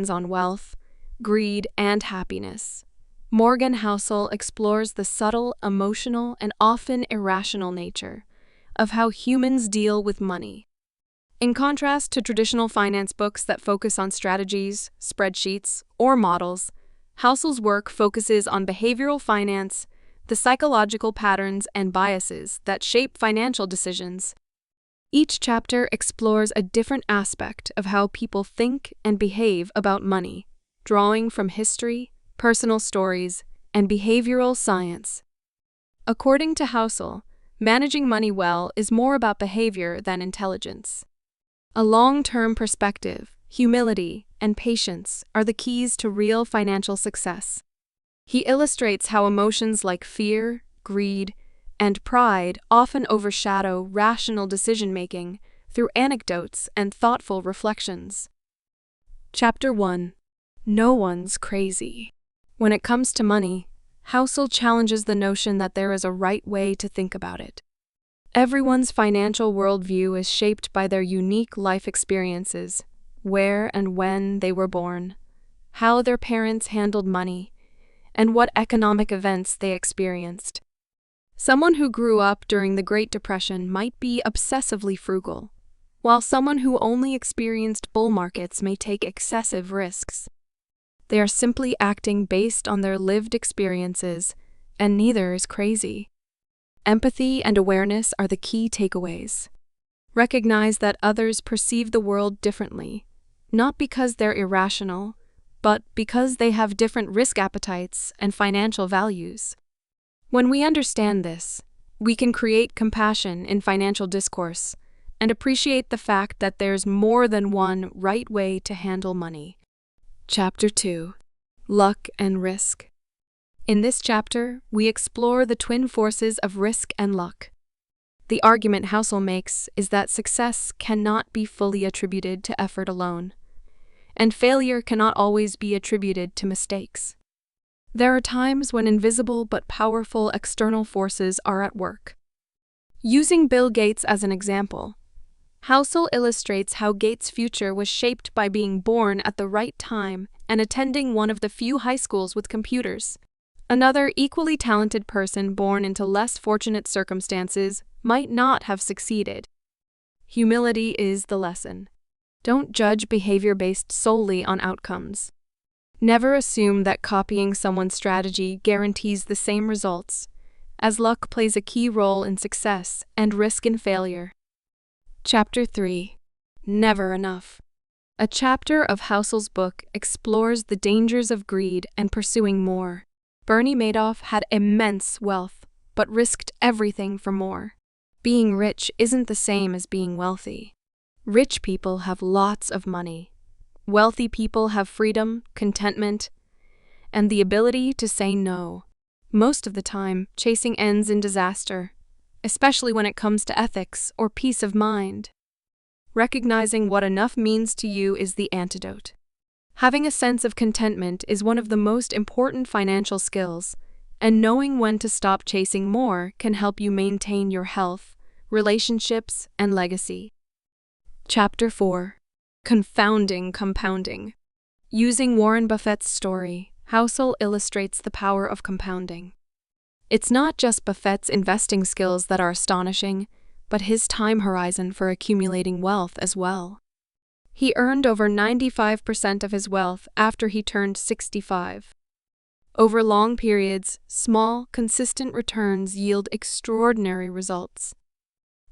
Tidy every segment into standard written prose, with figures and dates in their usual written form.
on wealth, greed, and happiness. Morgan Housel explores the subtle, emotional, and often irrational nature of how humans deal with money. In contrast to traditional finance books that focus on strategies, spreadsheets, or models, Housel's work focuses on behavioral finance, the psychological patterns and biases that shape financial decisions. Each chapter explores a different aspect of how people think and behave about money, drawing from history, personal stories, and behavioral science. According to Housel, managing money well is more about behavior than intelligence. A long-term perspective, humility, and patience are the keys to real financial success. He illustrates how emotions like fear, greed, and pride often overshadow rational decision-making through anecdotes and thoughtful reflections. Chapter 1. No one's crazy. When it comes to money, Housel challenges the notion that there is a right way to think about it. Everyone's financial worldview is shaped by their unique life experiences, where and when they were born, how their parents handled money, and what economic events they experienced. Someone who grew up during the Great Depression might be obsessively frugal, while someone who only experienced bull markets may take excessive risks. They are simply acting based on their lived experiences, and neither is crazy. Empathy and awareness are the key takeaways. Recognize that others perceive the world differently, not because they're irrational, but because they have different risk appetites and financial values. When we understand this, we can create compassion in financial discourse and appreciate the fact that there's more than one right way to handle money. Chapter 2. Luck and Risk. In this chapter, we explore the twin forces of risk and luck. The argument Housel makes is that success cannot be fully attributed to effort alone, and failure cannot always be attributed to mistakes. There are times when invisible but powerful external forces are at work. Using Bill Gates as an example, Housel illustrates how Gates' future was shaped by being born at the right time and attending one of the few high schools with computers. Another equally talented person born into less fortunate circumstances might not have succeeded. Humility is the lesson. Don't judge behavior based solely on outcomes. Never assume that copying someone's strategy guarantees the same results, as luck plays a key role in success and risk in failure. Chapter 3. Never Enough. A chapter of Housel's book explores the dangers of greed and pursuing more. Bernie Madoff had immense wealth, but risked everything for more. Being rich isn't the same as being wealthy. Rich people have lots of money. Wealthy people have freedom, contentment, and the ability to say no. Most of the time, chasing ends in disaster, especially when it comes to ethics or peace of mind. Recognizing what enough means to you is the antidote. Having a sense of contentment is one of the most important financial skills, and knowing when to stop chasing more can help you maintain your health, relationships, and legacy. Chapter 4. Confounding Compounding. Using Warren Buffett's story, Housel illustrates the power of compounding. It's not just Buffett's investing skills that are astonishing, but his time horizon for accumulating wealth as well. He earned over 95% of his wealth after he turned 65. Over long periods, small, consistent returns yield extraordinary results.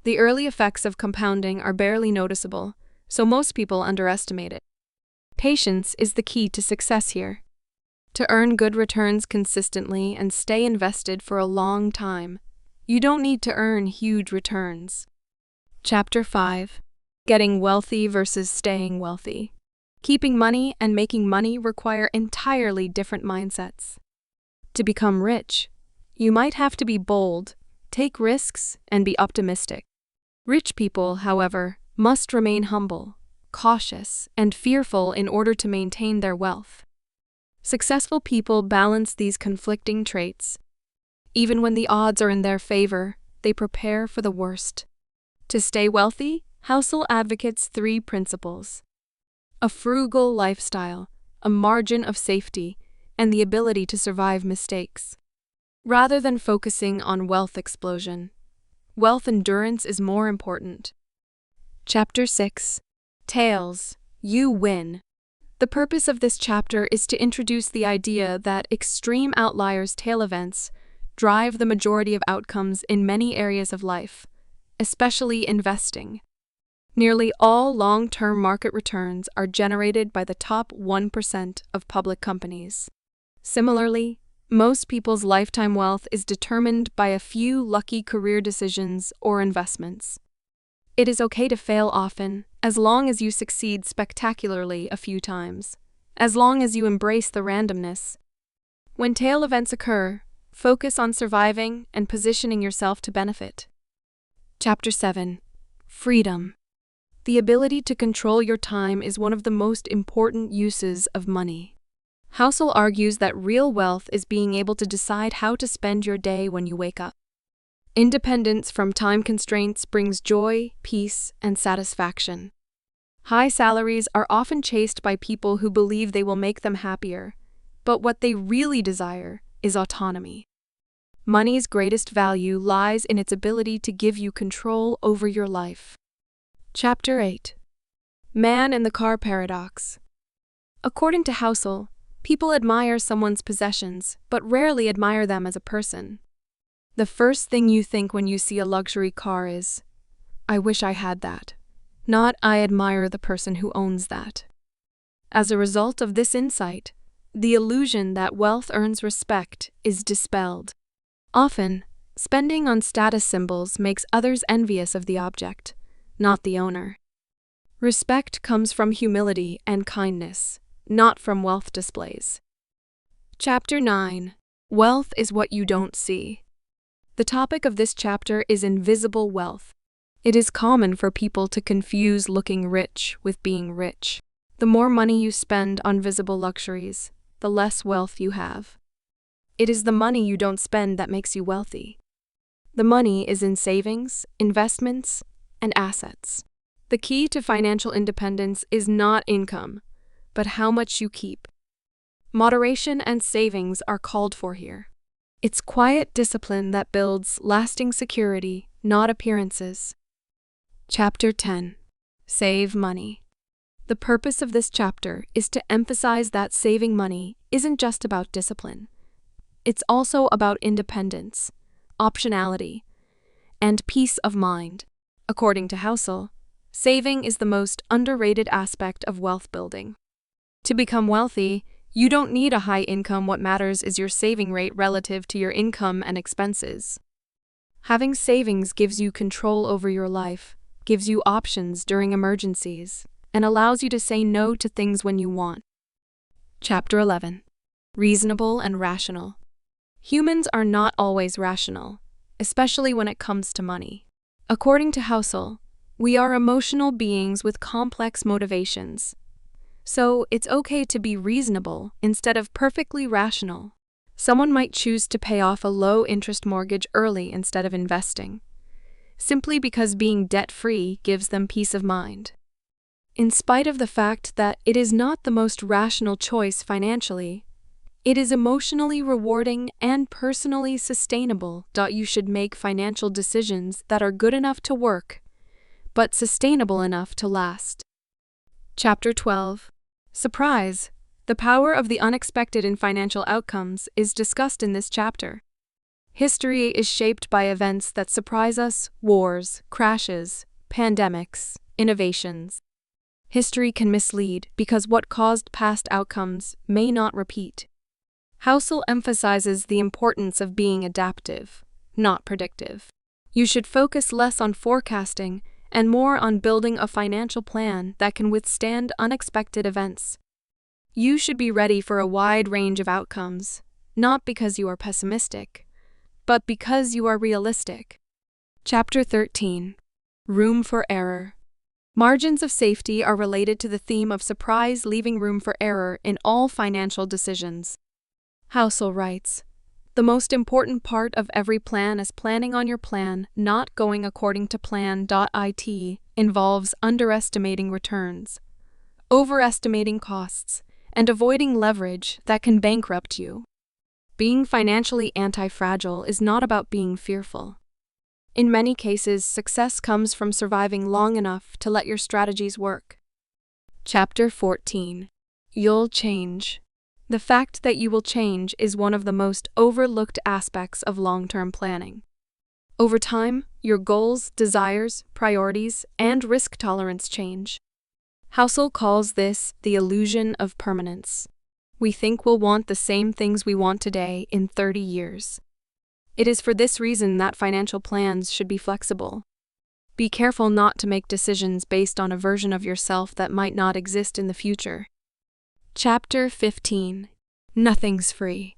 The early effects of compounding are barely noticeable, so most people underestimate it. Patience is the key to success here. To earn good returns consistently and stay invested for a long time, you don't need to earn huge returns. Chapter 5. Getting wealthy versus staying wealthy. Keeping money and making money require entirely different mindsets. To become rich, you might have to be bold, take risks, and be optimistic. Rich people, however, must remain humble, cautious, and fearful in order to maintain their wealth. Successful people balance these conflicting traits. Even when the odds are in their favor, they prepare for the worst. To stay wealthy, Housel advocates 3 principles. A frugal lifestyle, a margin of safety and the ability to survive mistakes. Rather than focusing on wealth explosion, wealth endurance is more important. Chapter 6. Tails, you win. The purpose of this chapter is to introduce the idea that extreme outliers tail events drive the majority of outcomes in many areas of life, especially investing. Nearly all long-term market returns are generated by the top 1% of public companies. Similarly, most people's lifetime wealth is determined by a few lucky career decisions or investments. It is okay to fail often, as long as you succeed spectacularly a few times, as long as you embrace the randomness. When tail events occur, focus on surviving and positioning yourself to benefit. Chapter 7. Freedom. The ability to control your time is one of the most important uses of money. Housel argues that real wealth is being able to decide how to spend your day when you wake up. Independence from time constraints brings joy, peace, and satisfaction. High salaries are often chased by people who believe they will make them happier, but what they really desire is autonomy. Money's greatest value lies in its ability to give you control over your life. Chapter 8. Man in the Car Paradox. According to Housel, people admire someone's possessions, but rarely admire them as a person. The first thing you think when you see a luxury car is, I wish I had that. Not, I admire the person who owns that. As a result of this insight, the illusion that wealth earns respect is dispelled. Often, spending on status symbols makes others envious of the object, not the owner. Respect comes from humility and kindness, not from wealth displays. Chapter 9. Wealth is what you don't see. The topic of this chapter is invisible wealth. It is common for people to confuse looking rich with being rich. The more money you spend on visible luxuries, the less wealth you have. It is the money you don't spend that makes you wealthy. The money is in savings, investments, and assets. The key to financial independence is not income, but how much you keep. Moderation and savings are called for here. It's quiet discipline that builds lasting security, not appearances. Chapter 10. Save money. The purpose of this chapter is to emphasize that saving money isn't just about discipline. It's also about independence, optionality, and peace of mind. According to Housel, saving is the most underrated aspect of wealth building. To become wealthy, you don't need a high income. What matters is your saving rate relative to your income and expenses. Having savings gives you control over your life, gives you options during emergencies, and allows you to say no to things when you want. Chapter 11. Reasonable and rational. Humans are not always rational, especially when it comes to money. According to Housel, we are emotional beings with complex motivations. So, it's okay to be reasonable instead of perfectly rational. Someone might choose to pay off a low-interest mortgage early instead of investing, simply because being debt-free gives them peace of mind. In spite of the fact that it is not the most rational choice financially, it is emotionally rewarding and personally sustainable. You should make financial decisions that are good enough to work, but sustainable enough to last. Chapter 12. Surprise! The power of the unexpected in financial outcomes is discussed in this chapter. History is shaped by events that surprise us: wars, crashes, pandemics, innovations. History can mislead because what caused past outcomes may not repeat. Housel emphasizes the importance of being adaptive, not predictive. You should focus less on forecasting and more on building a financial plan that can withstand unexpected events. You should be ready for a wide range of outcomes, not because you are pessimistic, but because you are realistic. Chapter 13. Room for error. Margins of safety are related to the theme of surprise, leaving room for error in all financial decisions. Housel writes, the most important part of every plan is planning on your plan not going according to plan. It involves underestimating returns, overestimating costs, and avoiding leverage that can bankrupt you. Being financially anti-fragile is not about being fearful. In many cases, success comes from surviving long enough to let your strategies work. Chapter 14. You'll change. The fact that you will change is one of the most overlooked aspects of long-term planning. Over time, your goals, desires, priorities, and risk tolerance change. Housel calls this the illusion of permanence. We think we'll want the same things we want today in 30 years. It is for this reason that financial plans should be flexible. Be careful not to make decisions based on a version of yourself that might not exist in the future. Chapter 15. Nothing's free.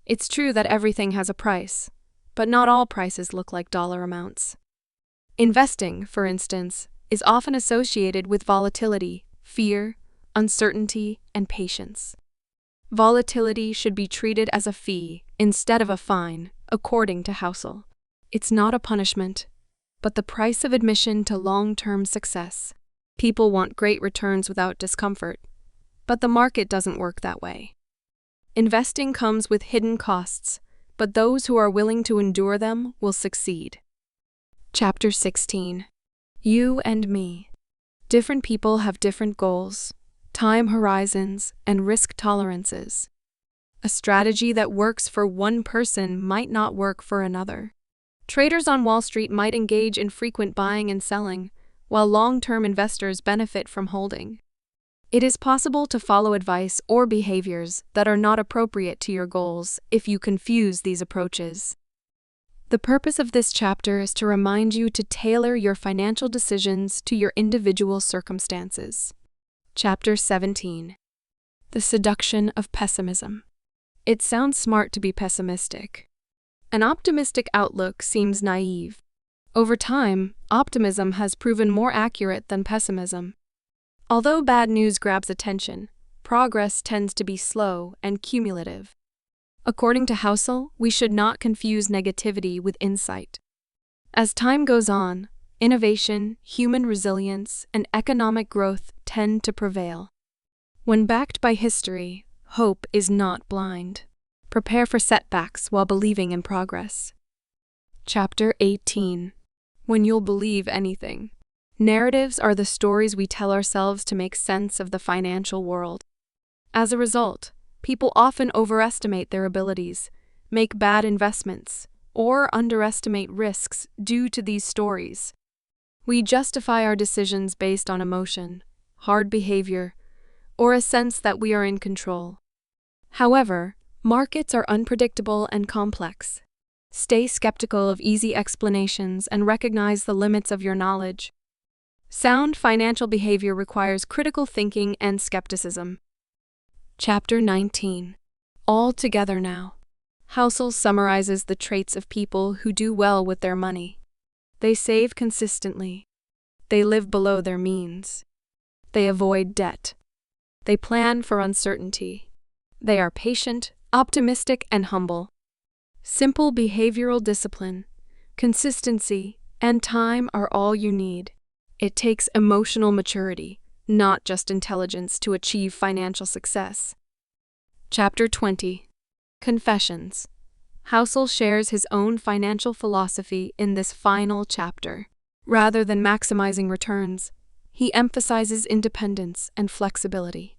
It's true that everything has a price, but not all prices look like dollar amounts. Investing, for instance, is often associated with volatility, fear, uncertainty, and patience. Volatility should be treated as a fee instead of a fine, according to Housel. It's not a punishment, but the price of admission to long-term success. People want great returns without discomfort, but the market doesn't work that way. Investing comes with hidden costs, but those who are willing to endure them will succeed. Chapter 16. You and me. Different people have different goals, time horizons, and risk tolerances. A strategy that works for one person might not work for another. Traders on Wall Street might engage in frequent buying and selling, while long-term investors benefit from holding. It is possible to follow advice or behaviors that are not appropriate to your goals if you confuse these approaches. The purpose of this chapter is to remind you to tailor your financial decisions to your individual circumstances. Chapter 17. The seduction of pessimism. It sounds smart to be pessimistic. An optimistic outlook seems naive. Over time, optimism has proven more accurate than pessimism. Although bad news grabs attention, progress tends to be slow and cumulative. According to Housel, we should not confuse negativity with insight. As time goes on, innovation, human resilience, and economic growth tend to prevail. When backed by history, hope is not blind. Prepare for setbacks while believing in progress. Chapter 18. When you'll believe anything. Narratives are the stories we tell ourselves to make sense of the financial world. As a result, people often overestimate their abilities, make bad investments, or underestimate risks due to these stories. We justify our decisions based on emotion, hard behavior, or a sense that we are in control. However, markets are unpredictable and complex. Stay skeptical of easy explanations and recognize the limits of your knowledge. Sound financial behavior requires critical thinking and skepticism. Chapter 19. All together now. Housel summarizes the traits of people who do well with their money. They save consistently. They live below their means. They avoid debt. They plan for uncertainty. They are patient, optimistic, and humble. Simple behavioral discipline, consistency, and time are all you need. It takes emotional maturity, not just intelligence, to achieve financial success. Chapter 20. Confessions. Housel shares his own financial philosophy in this final chapter. Rather than maximizing returns, he emphasizes independence and flexibility.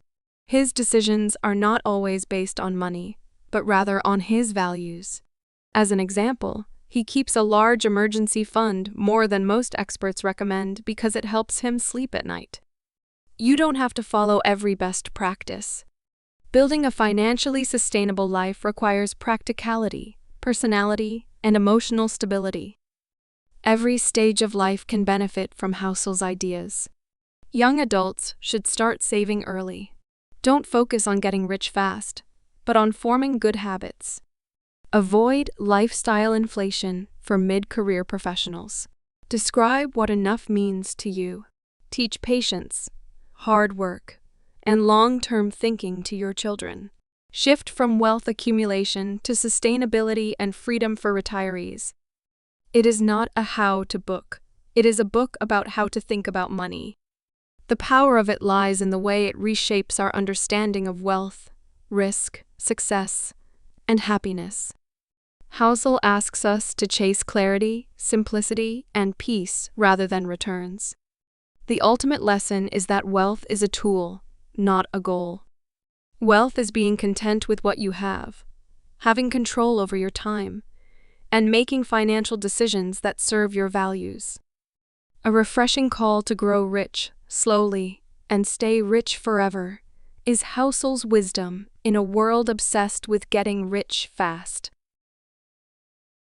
His decisions are not always based on money, but rather on his values. As an example, he keeps a large emergency fund more than most experts recommend because it helps him sleep at night. You don't have to follow every best practice. Building a financially sustainable life requires practicality, personality, and emotional stability. Every stage of life can benefit from Housel's ideas. Young adults should start saving early. Don't focus on getting rich fast, but on forming good habits. Avoid lifestyle inflation for mid-career professionals. Describe what enough means to you. Teach patience, hard work, and long-term thinking to your children. Shift from wealth accumulation to sustainability and freedom for retirees. It is not a how-to book. It is a book about how to think about money. The power of it lies in the way it reshapes our understanding of wealth, risk, success, and happiness. Housel asks us to chase clarity, simplicity, and peace rather than returns. The ultimate lesson is that wealth is a tool, not a goal. Wealth is being content with what you have, having control over your time, and making financial decisions that serve your values. A refreshing call to grow rich, slowly, and stay rich forever is Housel's wisdom in a world obsessed with getting rich fast.